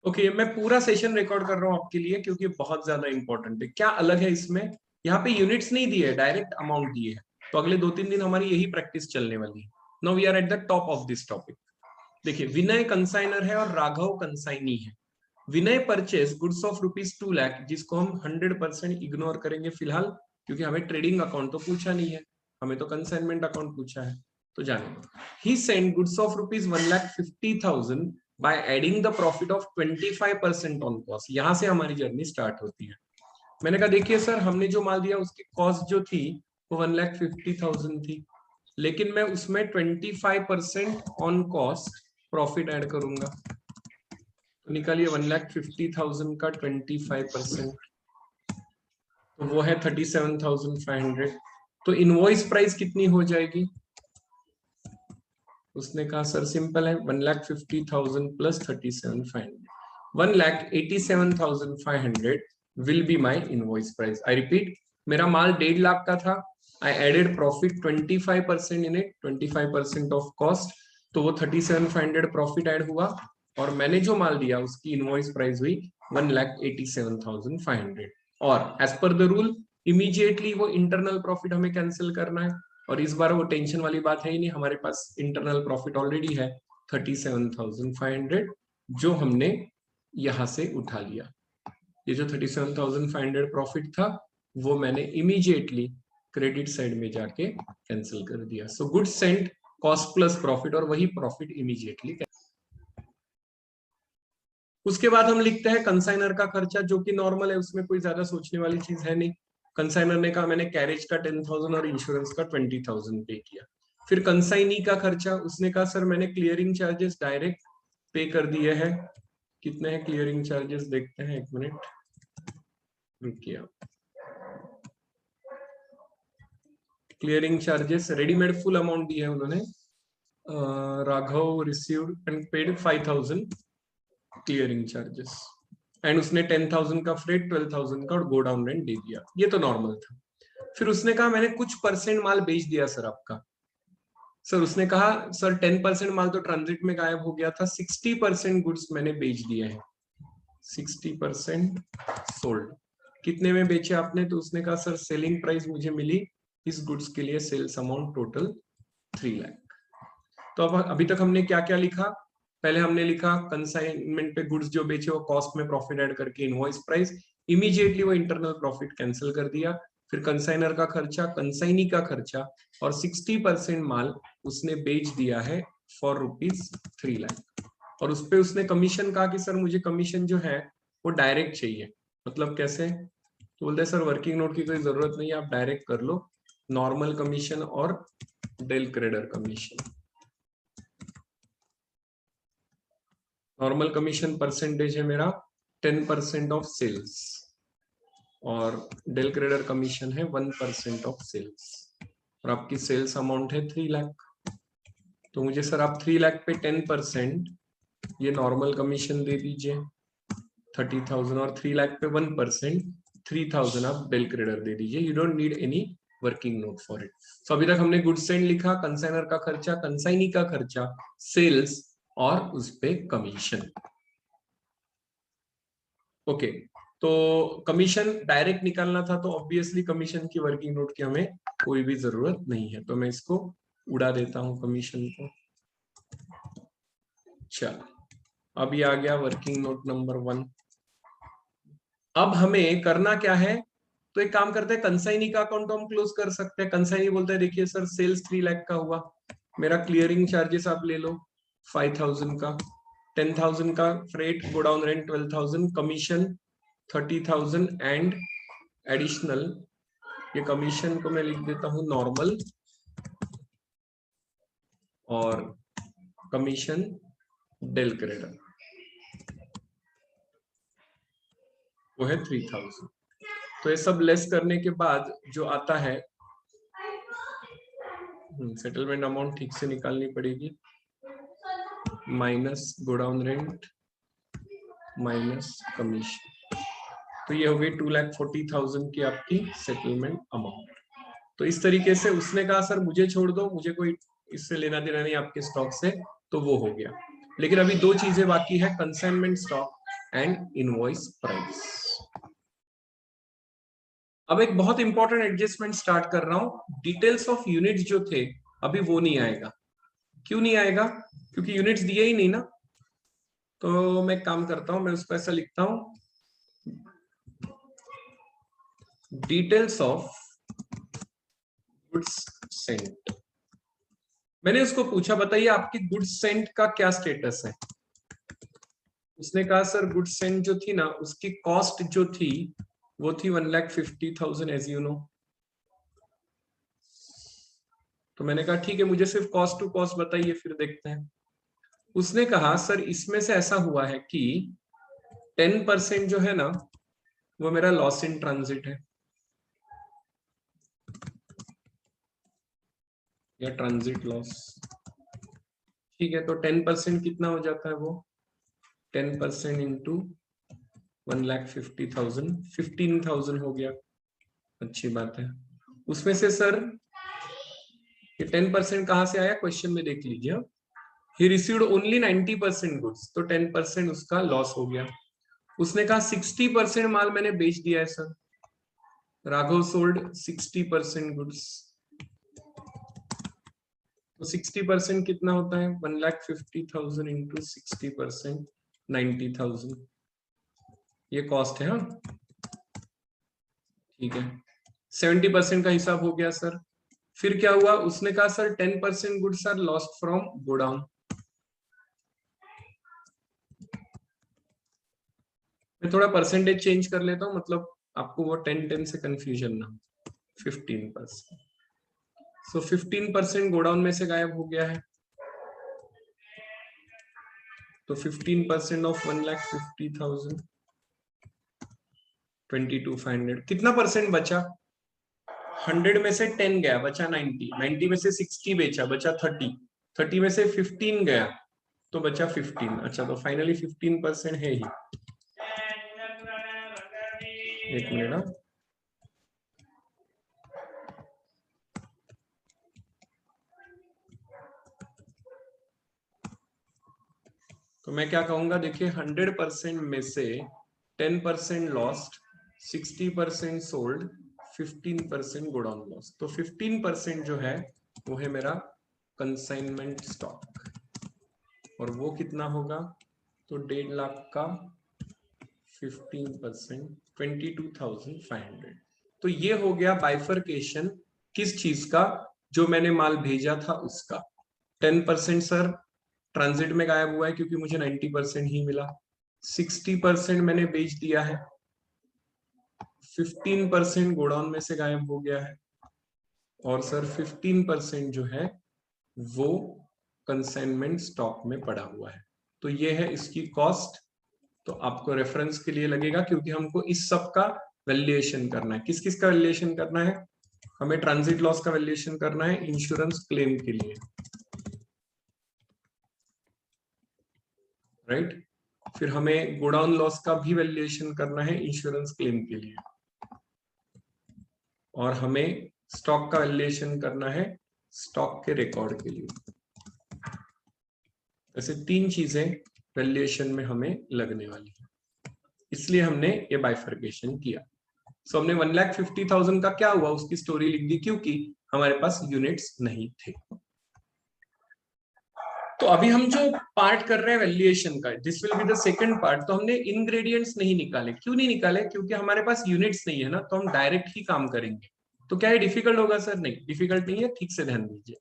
Okay, मैं पूरा session record कर रहा हूँ आपके लिए क्योंकि बहुत ज्यादा इंपॉर्टेंट है। क्या अलग है इसमें, यहाँ पे यूनिट्स नहीं दिए, डायरेक्ट अमाउंट दिए है। तो अगले 2-3 दिन हमारी यही प्रैक्टिस चलने वाली है। Now we are at the top of this topic. देखिए, विनय कंसाइनर है और राघव कंसाइनी है। Vinay purchase goods of ₹2 lakh, जिसको हम 100% इग्नोर करेंगे फिलहाल, क्योंकि हमें ट्रेडिंग अकाउंट तो पूछा नहीं है, हमें तो कंसाइनमेंट अकाउंट पूछा है। तो जाने, he send goods of ₹1,50,000 by adding the profit of 25% on cost। यहां से हमारी जर्नी स्टार्ट होती है। मैंने कहा देखिए सर, हमने जो माल दिया उसकी कॉस्ट जो थी वो 1,50,000 थी, लेकिन मैं उसमें 25% ऑन कॉस्ट प्रॉफिट ऐड करूंगा। तो निकालिए 1,50,000 का 25%, तो वो है 37,500। तो इनवॉइस प्राइस कितनी हो जाएगी? उसने कहा सर सिंपल है, 1,50,000 plus 37,500, 1,87,500 will be my invoice price. I repeat, मेरा माल 1.5 लाख का था, I added profit 25% in it, 25% of cost, तो वो 37,500 प्रॉफिट ऐड हुआ, और मैंने जो माल दिया उसकी इनवॉइस प्राइस हुई 1,87,500। और as per the rule immediately वो इंटरनल प्रॉफिट हमें कैंसिल करना है, और इस बार वो टेंशन वाली बात है ही नहीं, हमारे पास इंटरनल प्रॉफिट ऑलरेडी है 37,500, जो हमने यहां से उठा लिया। ये जो 37,500 प्रॉफिट था वो मैंने इमीडिएटली क्रेडिट साइड में जाके कैंसिल कर दिया। So goods Saint cost plus profit, और वही प्रॉफिट इमीडिएटली। उसके बाद हम लिखते हैं कंसाइनर का खर्चा, जो कि नॉर्मल है, उसमें कोई ज्यादा सोचने वाली चीज है नहीं। कंसाइनर ने कहा मैंने कैरेज का 10,000 और इंश्योरेंस का 20,000 पे किया। फिर कंसाइनी का खर्चा, उसने कहा सर मैंने क्लियरिंग चार्जेस डायरेक्ट पे कर दिए हैं। कितने हैं क्लियरिंग चार्जेस, देखते हैं, 1 मिनट रुकिए। Clearing charges readymade full amount दी है उन्होंने। Raghav received and paid 5,000 clearing charges, and उसने 10,000 का फ्रेट, 12,000 का और गो डाउन रेंट दे दिया। ये तो नॉर्मल था। फिर उसने कहा मैंने कुछ परसेंट माल बेच दिया सर आपका। सर उसने कहा सर 10% माल तो ट्रांजिट में गायब हो गया था, 60% गुड्स मैंने बेच दिए हैं, 60% सोल्ड। कितने में बेचे आपने? तो उसने कहा सर सेलिंग प्राइस मुझे मिली इस गुड्स के लिए, सेल्स अमाउंट टोटल 3 लाख। तो अब अभी तक हमने क्या क्या लिखा? पहले हमने लिखा कंसाइनमेंट पे गुड्स जो बेचे वो कॉस्ट में प्रॉफिट ऐड करके इनवॉइस प्राइस, इमीडिएटली वो इंटरनल प्रॉफिट कैंसिल कर दिया। फिर कंसाइनर का खर्चा, कंसाइनी का खर्चा, और 60% माल उसने बेच दिया है फॉर ₹3 लाख। और उस पे उसने कमीशन कहा कि सर मुझे कमीशन जो है वो डायरेक्ट चाहिए। मतलब कैसे? तो बोलते हैं सर वर्किंग नोट की कोई जरूरत नहीं है, आप डायरेक्ट कर लो, नॉर्मल कमीशन और del credere commission. Normal commission percentage है मेरा 10% ऑफ सेल्स, और डेल क्रेडर कमीशन है 1% ऑफ सेल्स, और आपकी सेल्स अमाउंट है 3 लाख। तो मुझे सर आप 3 लाख पे 10% ये नॉर्मल कमीशन दे दीजिए 30,000, और 3 लाख पे 1% 3,000 आप डेल क्रेडर दे दीजिए। You don't need any working note for it. So अभी तक हमने गुड्स सेंड लिखा, कंसाइनर का खर्चा, कंसाइनी का खर्चा, सेल्स, और उस पे कमीशन। ओके, तो कमीशन डायरेक्ट निकालना था, तो ऑब्वियसली कमीशन की वर्किंग नोट की हमें कोई भी जरूरत नहीं है, तो मैं इसको उड़ा देता हूं कमीशन को। चलो अभी आ गया वर्किंग नोट नंबर 1। अब हमें करना क्या है? तो एक काम करते हैं, कंसाइनी का अकाउंट हम क्लोज कर सकते हैं। कंसाइनी बोलता है देखिए सर सेल्स 3 लाख का हुआ, मेरा क्लियरिंग चार्जेस आप ले लो 5,000 का, 10,000 का freight, godown rent 12,000, commission 30,000, and additional, ये कमीशन को मैं लिख देता हूं नॉर्मल, और कमीशन डेल क्रेडर वो है 3,000। तो ये सब लेस करने के बाद जो आता है, सेटलमेंट अमाउंट ठीक से निकालनी पड़ेगी, minus godown rent minus commission, तो ये हो गई 2,40,000 की आपकी सेटलमेंट अमाउंट। तो इस तरीके से उसने कहा सर मुझे छोड़ दो, मुझे कोई इससे लेना देना नहीं आपके स्टॉक से, तो वो हो गया। लेकिन अभी 2 चीजें बाकी है, consignment stock and invoice price. अब एक बहुत इंपॉर्टेंट एडजस्टमेंट स्टार्ट कर रहा हूं, डिटेल्स ऑफ यूनिट्स जो थे अभी वो नहीं आएगा। क्यों नहीं आएगा? क्योंकि यूनिट्स दिए ही नहीं ना। तो मैं काम करता हूं, मैं उसको ऐसा लिखता हूं, डिटेल्स ऑफ गुड्स सेंट। मैंने उसको पूछा बताइए आपकी गुड्स सेंट का क्या स्टेटस है। उसने कहा सर गुड्स सेंट जो थी ना उसकी कॉस्ट जो थी वो थी 1,50,000 एज यू नो। तो मैंने कहा ठीक है मुझे सिर्फ कॉस्ट टू कॉस्ट बताइए फिर देखते हैं। उसने कहा सर इसमें से ऐसा हुआ है कि 10% जो है ना वो मेरा लॉस इन ट्रांजिट है या ट्रांजिट लॉस। ठीक है, तो 10% कितना हो जाता है वो, 10% इंटू 1,50,000, 15,000 हो गया। अच्छी बात है। उसमें से सर ये 10% कहां से आया क्वेश्चन में देख लीजिए। ही रिसीव्ड ओनली 90% गुड्स, तो 10% उसका लॉस हो गया। उसने कहा 60% माल मैंने बेच दिया है सर। राघव सोल्ड 60% गुड्स, तो 60% कितना होता है 1,50,000 इंटू 60%, 90,000। ये कॉस्ट है। हाँ ठीक है, 70% का हिसाब हो गया सर। फिर क्या हुआ, उसने कहा sir 10% goods are lost from godown. मैं थोड़ा परसेंटेज चेंज कर लेता हूं, मतलब आपको वो 10-10 से कंफ्यूजन ना हो। 15%, सो 15% गोडाउन में से गायब हो गया है। तो 15% ऑफ 1,50,000, 22,500, कितना परसेंट बचा? 100 में से 10 गया, बचा 90, 90 में से 60 बेचा, बचा 30, 30 में से 15 गया तो बचा 15। अच्छा, तो फाइनली 15% है ही। एक मिनट ना, तो मैं क्या कहूंगा, देखिए 100% में से 10% लॉस्ट, 60% सोल्ड, 15% गोडाउन लॉस। तो 15% जो है वो है मेरा कंसाइनमेंट स्टॉक, और वो कितना होगा, तो 1.5 लाख का 15%, 22,500। तो ये हो गया बाइफरकेशन किस चीज का, जो मैंने माल भेजा था उसका। 10% सर ट्रांजिट में गायब हुआ है क्योंकि मुझे 90% ही मिला। 60% मैंने बेच दिया है, 15% गोडाउन में से गायब हो गया है, और सर 15% जो है वो कंसाइनमेंट स्टॉक में पड़ा हुआ है। तो ये है इसकी कॉस्ट। तो आपको रेफरेंस के लिए लगेगा, क्योंकि हमको इस सब का वैल्यूएशन करना है। किस किस का वैल्यूएशन करना है? हमें ट्रांजिट लॉस का वैल्यूएशन करना है इंश्योरेंस क्लेम के लिए, राइट। फिर हमें गोडाउन लॉस का भी वैल्यूएशन करना है इंश्योरेंस क्लेम के लिए, और हमें स्टॉक का वैल्यूएशन करना है स्टॉक के रिकॉर्ड के लिए। ऐसे 3 चीजें वैल्यूएशन में हमें लगने वाली है, इसलिए हमने ये बाइफर्केशन किया। सो हमने 1,50,000 का क्या हुआ उसकी स्टोरी लिख दी, क्योंकि हमारे पास यूनिट्स नहीं थे। तो अभी हम जो पार्ट कर रहे हैं वैल्यूएशन का, this will be the second part. तो हमने इंग्रेडिएंट्स नहीं निकाले। क्यों नहीं निकाले? क्योंकि हमारे पास यूनिट्स नहीं है ना, तो हम डायरेक्ट ही काम करेंगे। तो क्या ये डिफिकल्ट होगा सर? नहीं, डिफिकल्ट नहीं है, ठीक से ध्यान दीजिए।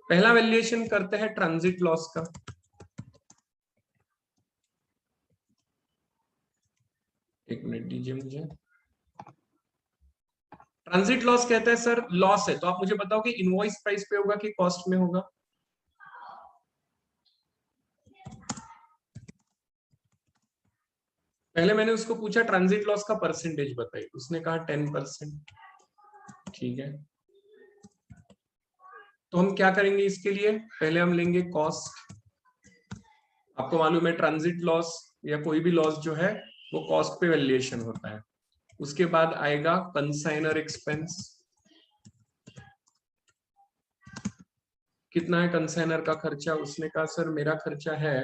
पहला वैल्यूएशन करते हैं ट्रांजिट लॉस का। एक मिनट दीजिए मुझे। ट्रांजिट लॉस कहता है सर लॉस है, तो आप मुझे बताओ कि इनवॉइस प्राइस पे होगा कि कॉस्ट में होगा? पहले मैंने उसको पूछा ट्रांजिट लॉस का परसेंटेज बताइए, उसने कहा 10%। ठीक है, तो हम क्या करेंगे इसके लिए, पहले हम लेंगे कॉस्ट। आपको मालूम है ट्रांजिट लॉस या कोई भी लॉस जो है वो कॉस्ट पे वैल्यूएशन होता है। उसके बाद आएगा कंसाइनर एक्सपेंस। कितना है कंसाइनर का खर्चा? उसने कहा सर मेरा खर्चा है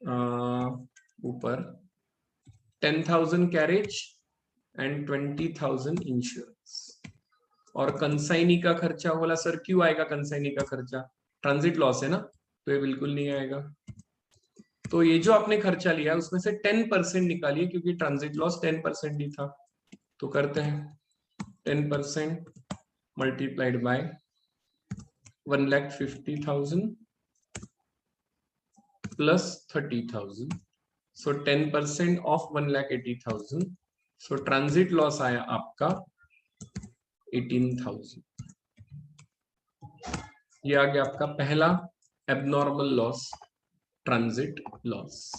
ऊपर 10,000 कैरेज एंड 20,000 इंश्योरेंस। और कंसाइनी का खर्चा बोला सर क्यों आएगा कंसाइनी का खर्चा, ट्रांजिट लॉस है ना, तो ये बिल्कुल नहीं आएगा। तो ये जो आपने खर्चा लिया उसमें से 10% निकालिए क्योंकि ट्रांजिट लॉस 10% ही था। तो करते हैं 10% multiplied by 1,50,000 plus 30,000, so 10% of 1,80,000, so transit loss आया आपका 18,000। ये आ गया आपका पहला एबनॉर्मल लॉस, ट्रांजिट लॉस।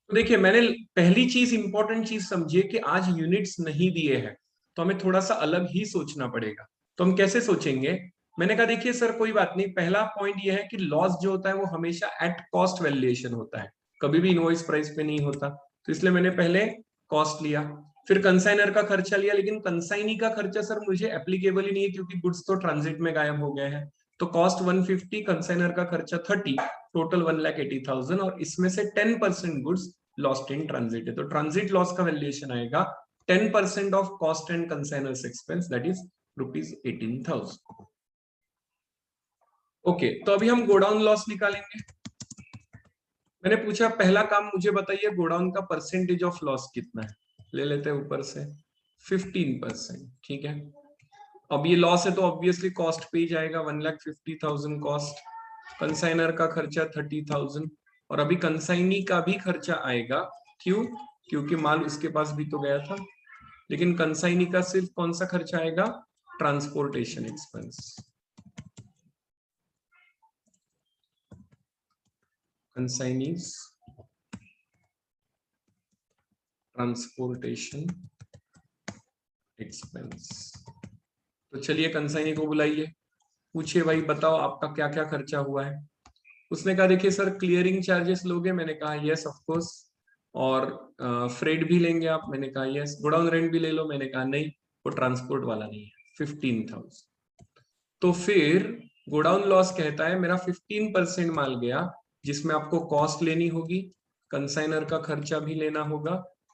तो देखिए मैंने पहली चीज इंपॉर्टेंट चीज समझिए कि आज यूनिट्स नहीं दिए हैं तो हमें थोड़ा सा अलग ही सोचना पड़ेगा। तो हम कैसे सोचेंगे, मैंने कहा देखिए सर कोई बात नहीं, पहला पॉइंट ये है कि लॉस जो होता है वो हमेशा एट कॉस्ट वैल्यूएशन होता है, कभी भी इनवॉइस प्राइस पे नहीं होता। तो इसलिए मैंने पहले कॉस्ट लिया, फिर कंसाइनर का खर्चा लिया, लेकिन कंसाइनी का खर्चा सर मुझे एप्लीकेबल ही नहीं है क्योंकि गुड्स तो ट्रांजिट में गायब हो गए हैं। तो कॉस्ट 150, कंसाइनर का खर्चा 30, टोटल 1,80,000 और इसमें से 10% गुड्स लॉस्ट इन ट्रांजिट है। तो ट्रांजिट लॉस का वैल्यूएशन आएगा 10% of cost and consignors expense that is ₹18,000। Okay, तो अभी हम गोडाउन लॉस निकालेंगे। मैंने पूछा पहला काम मुझे बताइए गोडाउन का परसेंटेज ऑफ लॉस कितना है, ले लेते हैं ऊपर से 15%। ठीक है, अब ये लॉस है तो ऑब्वियसली कॉस्ट पे ही जाएगा, 1,50,000 कॉस्ट, कंसाइनर का खर्चा 30,000 और अभी कंसाइनी का भी खर्चा आएगा। क्यों, क्योंकि माल उसके पास भी तो गया था, लेकिन कंसाइनी का सिर्फ कौन सा खर्चा आएगा, transportation expense. Consignee's transportation expense. तो चलिए कंसाइनी को बुलाइए, पूछिए भाई बताओ आपका क्या क्या खर्चा हुआ है। उसने कहा देखिए सर क्लियरिंग चार्जेस लोगे, मैंने कहा यस ऑफ कोर्स, और फ्रेट भी लेंगे आप, मैंने कहा यस, गोडाउन रेंट भी ले लो, मैंने कहा नहीं वो ट्रांसपोर्ट वाला नहीं है, 15,000। तो फिर गोडाउन लॉस कहता है मेरा 15% माल गया जिसमें आपको कॉस्ट लेनी होगी, कंसाइनर का खर्चा भी लेना होगा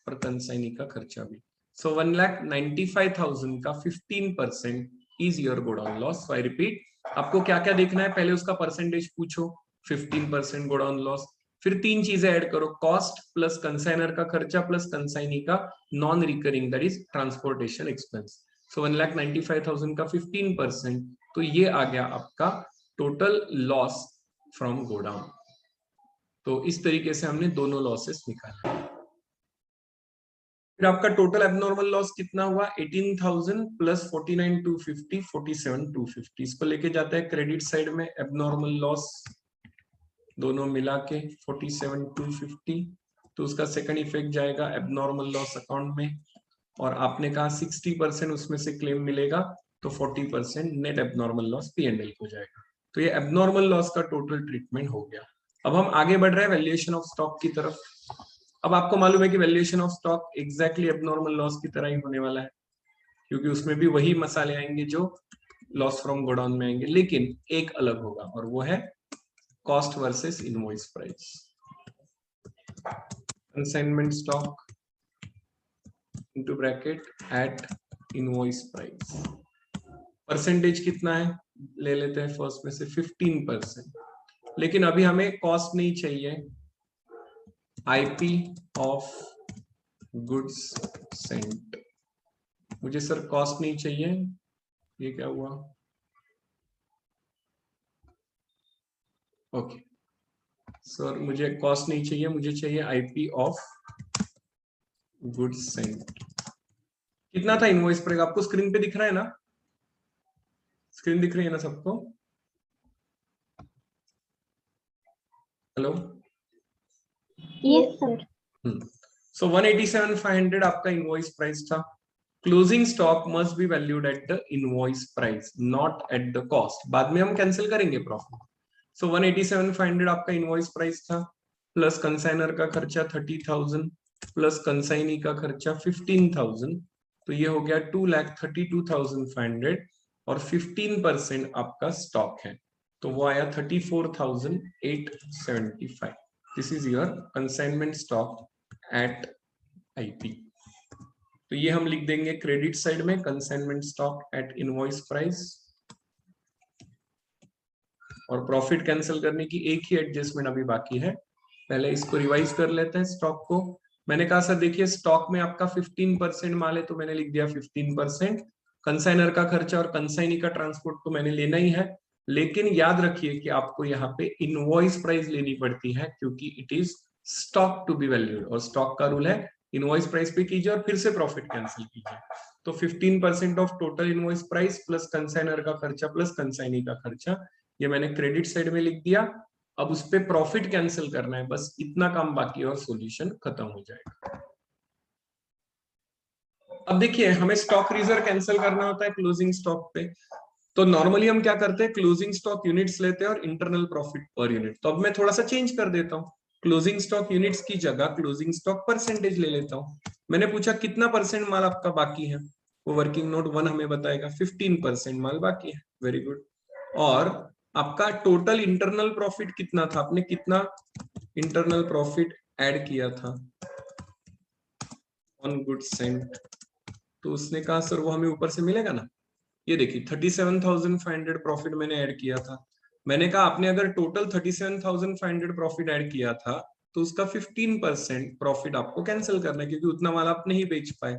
और कंसाइनी का खर्चा भी। सो 1,95,000 का 15% is your godown loss. So I repeat, आपको क्या क्या देखना है, पहले उसका परसेंटेज पूछो 15% गोडाउन लॉस, फिर तीन चीजें ऐड करो, कॉस्ट प्लस कंसाइनर का खर्चा प्लस कंसाइनी का non recurring that is transportation expense. So 1,95,000 का 15%, तो ये आ गया आपका टोटल लॉस फ्रॉम गोडाउन। तो इस तरीके से हमने दोनों लॉसेस निकाले। फिर आपका टोटल एबनॉर्मल लॉस कितना हुआ, 18,000 प्लस 49,250, 47,250, इसको लेके जाता है क्रेडिट साइड में, एबनॉर्मल लॉस दोनों मिला के 47,250, तो उसका सेकंड इफेक्ट जाएगा एबनॉर्मल लॉस अकाउंट में, और आपने कहा 60% उसमें से क्लेम मिलेगा तो 40% नेट एबनॉर्मल लॉस P&L हो जाएगा। तो ये एबनॉर्मल लॉस का टोटल ट्रीटमेंट हो गया। अब हम आगे बढ़ रहे हैं वैल्यूएशन ऑफ स्टॉक की तरफ। अब आपको मालूम है कि valuation of stock exactly abnormal loss की तरह ही होने वाला है, क्योंकि उसमें भी वही मसाले आएंगे जो लॉस फ्रॉम गोडाउन में आएंगे, लेकिन एक अलग होगा और वो है cost versus invoice price. Consignment stock into bracket at invoice price, percentage कितना है ले लेते हैं फर्स्ट में से 15%, लेकिन अभी हमें कॉस्ट नहीं चाहिए, आईपी ऑफ गुड्स सेंट, मुझे सर कॉस्ट नहीं चाहिए, ये क्या हुआ, ओके सर मुझे कॉस्ट नहीं चाहिए, मुझे चाहिए आईपी ऑफ गुड्स सेंट। कितना था इनवॉइस प्राइस, आपको स्क्रीन पे दिख रहा है ना, स्क्रीन दिख रही है ना सबको, हेलो, यस सर। सो 187,500 आपका इनवॉइस प्राइस था। Closing stock must be valued at the invoice price not at the cost, बाद में हम कैंसिल करेंगे प्रॉफिट। सो 187,500 आपका इनवॉइस प्राइस था, प्लस कंसाइनर का खर्चा 30,000 प्लस कंसाइनी का खर्चा 15,000, तो ये हो गया 2,32,500 और 15% आपका स्टॉक है। तो वो आया 34,875. This is your consignment stock at IP. तो ये हम लिख देंगे क्रेडिट साइड में, consignment stock at invoice price. और प्रॉफिट कैंसिल करने की एक ही एडजस्टमेंट अभी बाकी है. पहले इसको रिवाइज कर लेते हैं स्टॉक को. मैंने कहा सर देखिए स्टॉक में आपका 15% माल है तो मैंने लिख दिया 15%. कंसाइनर का खर्चा और कंसाइनी का ट्रांसपोर्ट तो मैंने लेना ही है, लेकिन याद रखिए कि आपको यहाँ पे इनवॉइस प्राइस लेनी पड़ती है क्योंकि it is stock to be valued, और स्टॉक का रूल है इनवॉइस प्राइस पे कीजिए और फिर से प्रॉफिट कैंसिल कीजिए. तो 15% of total invoice price plus consignor का खर्चा प्लस कंसाइनी का खर्चा, ये मैंने क्रेडिट साइड में लिख दिया. अब उस पे प्रॉफिट कैंसिल करना है, बस इतना काम बाकी और सॉल्यूशन खत्म हो जाएगा. अब देखिए हमें स्टॉक रिजर्व कैंसिल करना होता है क्लोजिंग स्टॉक पे. तो नॉर्मली हम क्या करते हैं, क्लोजिंग स्टॉक यूनिट्स लेते हैं और इंटरनल प्रॉफिट पर यूनिट. तो अब मैं थोड़ा सा चेंज कर देता हूँ, क्लोजिंग स्टॉक यूनिट्स की जगह क्लोजिंग स्टॉक परसेंटेज ले लेता हूँ. मैंने पूछा कितना परसेंट माल आपका बाकी है, वो वर्किंग नोट 1 हमें बताएगा 15% माल बाकी है. Very good. और आपका टोटल इंटरनल प्रॉफिट कितना था, आपने कितना इंटरनल प्रॉफिट ऐड किया था ऑन गुड्स सेंट. तो उसने कहा सर वो हमें ऊपर से मिलेगा ना. ये देखिए 37,500 प्रॉफिट मैंने ऐड किया था. मैंने कहा आपने अगर टोटल 37,500 प्रॉफिट ऐड किया था तो उसका 15% प्रॉफिट आपको कैंसिल करना है क्योंकि उतना माल आप नहीं बेच पाए.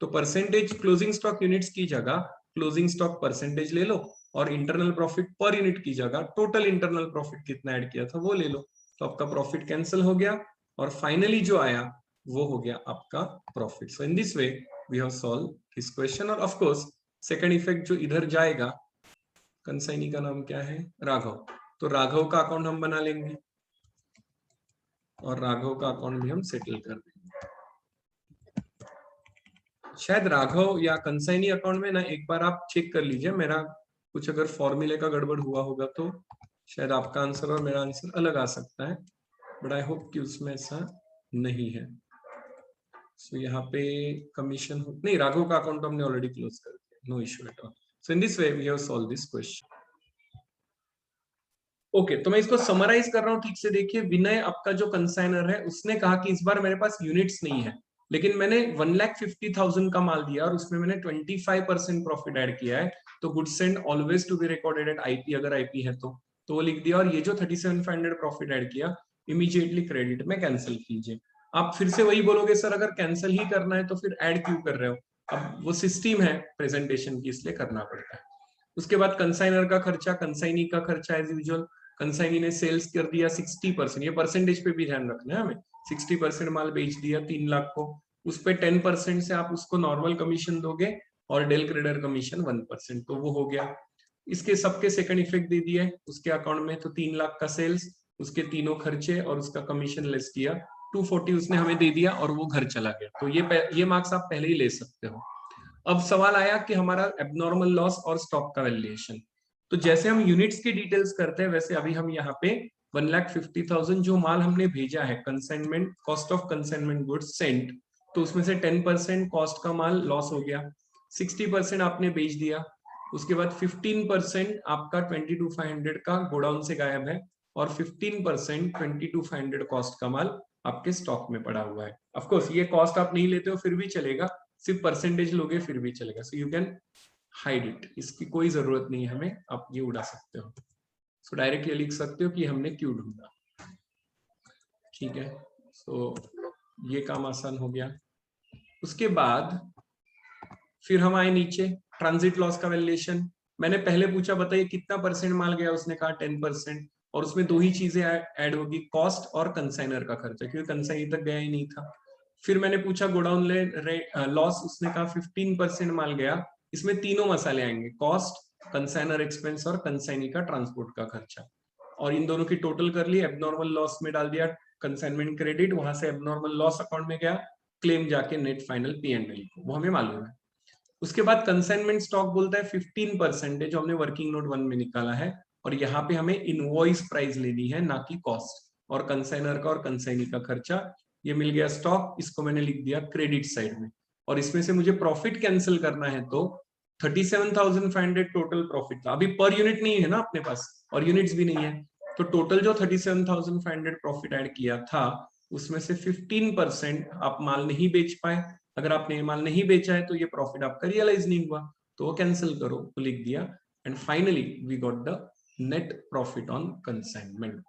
तो परसेंटेज क्लोजिंग स्टॉक यूनिट्स की जगह क्लोजिंग स्टॉक परसेंटेज ले लो और इंटरनल प्रॉफिट पर यूनिट की जगह टोटल इंटरनल प्रॉफिट कितना ऐड किया था वो ले लो. तो आपका प्रॉफिट कैंसिल हो गया और फाइनली जो आया वो हो गया आपका profit. So in this way we have solve this question. और ऑफ कोर्स सेकंड इफेक्ट जो इधर जाएगा, कंसाइनी का नाम क्या है, राघव, तो राघव का अकाउंट हम बना लेंगे और राघव का अकाउंट भी हम सेटल कर देंगे. शायद राघव या कंसाइनी अकाउंट में ना एक बार आप चेक कर लीजिए, मेरा कुछ अगर फॉर्मूले का गड़बड़ हुआ होगा तो शायद आपका आंसर और मेरा आंसर अलग आ सकता है, बट आई होप कि उसमें ऐसा नहीं है. सो यहाँ पे कमीशन नहीं, राघव का अकाउंट हमने ऑलरेडी क्लोज कर दिया, no issue at all. So in this way we have solve this question. Okay तो मैं इसको समराइज कर रहा हूँ ठीक से. देखिए विनय आपका जो कंसाइनर है उसने कहा कि इस बार मेरे पास यूनिट्स नहीं है, लेकिन मैंने 1,50,000 का माल दिया और उसमें मैंने 25% प्रॉफिट ऐड किया है. तो goods send always to be recorded at IP, अगर आईपी है तो वो लिख दिया. और ये जो 37,500 प्रॉफिट ऐड किया इमीडिएटली क्रेडिट में कैंसिल कीजिए. आप फिर से वही बोलोगे सर अगर कैंसिल ही करना है तो फिर ऐड क्यों कर रहे हो. अब वो सिस्टम है प्रेजेंटेशन की इसलिए करना पड़ता है. उसके बाद कंसाइनर का खर्चा, कंसाइनी का खर्चा एज यूजुअल. कंसाइनी ने सेल्स कर दिया 60%, ये परसेंटेज पे भी ध्यान रखना है हमें. 60% माल बेच दिया 3 लाख को, उस पे 10% से आप उसको नॉर्मल कमीशन दोगे और डेल क्रेडर कमीशन 1%, तो वो हो गया. इसके सबके सेकंड इफेक्ट दे दिए उसके अकाउंट में. तो 3 लाख का सेल्स, उसके तीनों खर्चे और उसका कमीशन लेस किया, 240 उसने हमें दे दिया और वो घर चला गया. तो ये मार्क्स आप पहले ही ले सकते हो. अब सवाल आया कि हमारा एबनॉर्मल लॉस और स्टॉक का वैल्यूएशन. तो जैसे हम यूनिट्स की डिटेल्स करते हैं वैसे अभी हम यहाँ पे 1,50,000 जो माल हमने भेजा है consignment, cost of consignment goods Saint, तो उसमें से 10% कॉस्ट का माल लॉस हो गया, 60% आपने बेच दिया. उसके बाद 15% आपका 22,500 का गोडाउन से गायब है और 15% 22,500 कॉस्ट का माल आपके स्टॉक में पड़ा हुआ है. ऑफ कोर्स ये कॉस्ट आप नहीं लेते हो फिर भी चलेगा, सिर्फ परसेंटेज लोगे फिर भी चलेगा. So you can hide it, इसकी कोई जरूरत नहीं है हमें, आप ये उड़ा सकते हो. सो डायरेक्ट ये लिख सकते हो कि हमने क्यों ढूंढा. ठीक है, सो ये काम आसान हो गया. उसके बाद फिर हम आए नीचे, ट्रांजिट लॉस का वैल्यूएशन. मैंने पहले पूछा बताइए कितना परसेंट माल गया, उसने कहा 10%, और उसमें दो ही चीजें ऐड होगी, कॉस्ट और कंसाइनर का खर्चा, क्योंकि कंसाइनर तक गया ही नहीं था. फिर मैंने पूछा गोडाउन लॉस, उसने कहा 15% माल गया. इसमें तीनों मसाले आएंगे, कॉस्ट, कंसाइनर एक्सपेंस और कंसाइनी का ट्रांसपोर्ट का खर्चा. और इन दोनों की टोटल कर ली, एबनॉर्मल लॉस में डाल दिया कंसाइनमेंट क्रेडिट, वहां से एबनॉर्मल लॉस अकाउंट में गया, क्लेम जाके नेट फाइनल P&L को, वो हमें मालूम है. उसके बाद कंसाइनमेंट स्टॉक बोलता है 15% जो हमने वर्किंग नोट 1 में निकाला है, और यहाँ पे हमें इनवॉइस प्राइस लेनी है ना कि कॉस्ट, और कंसाइनर का और कंसाइनी का खर्चा. ये मिल गया स्टॉक, इसको मैंने लिख दिया क्रेडिट साइड में. और इसमें से मुझे प्रॉफिट कैंसिल करना है तो 37,500 टोटल प्रॉफिट था। अभी पर यूनिट नहीं है ना अपने पास, और यूनिट्स भी नहीं है, तो टोटल जो 37,500 प्रॉफिट ऐड किया था उसमें से 15% आप माल नहीं बेच पाए। अगर आपने ये माल नहीं बेचा है तो ये प्रॉफिट आपका रियलाइज नहीं हुआ, तो वो कैंसिल करो, वो लिख दिया। And finally we got the net profit on consignment.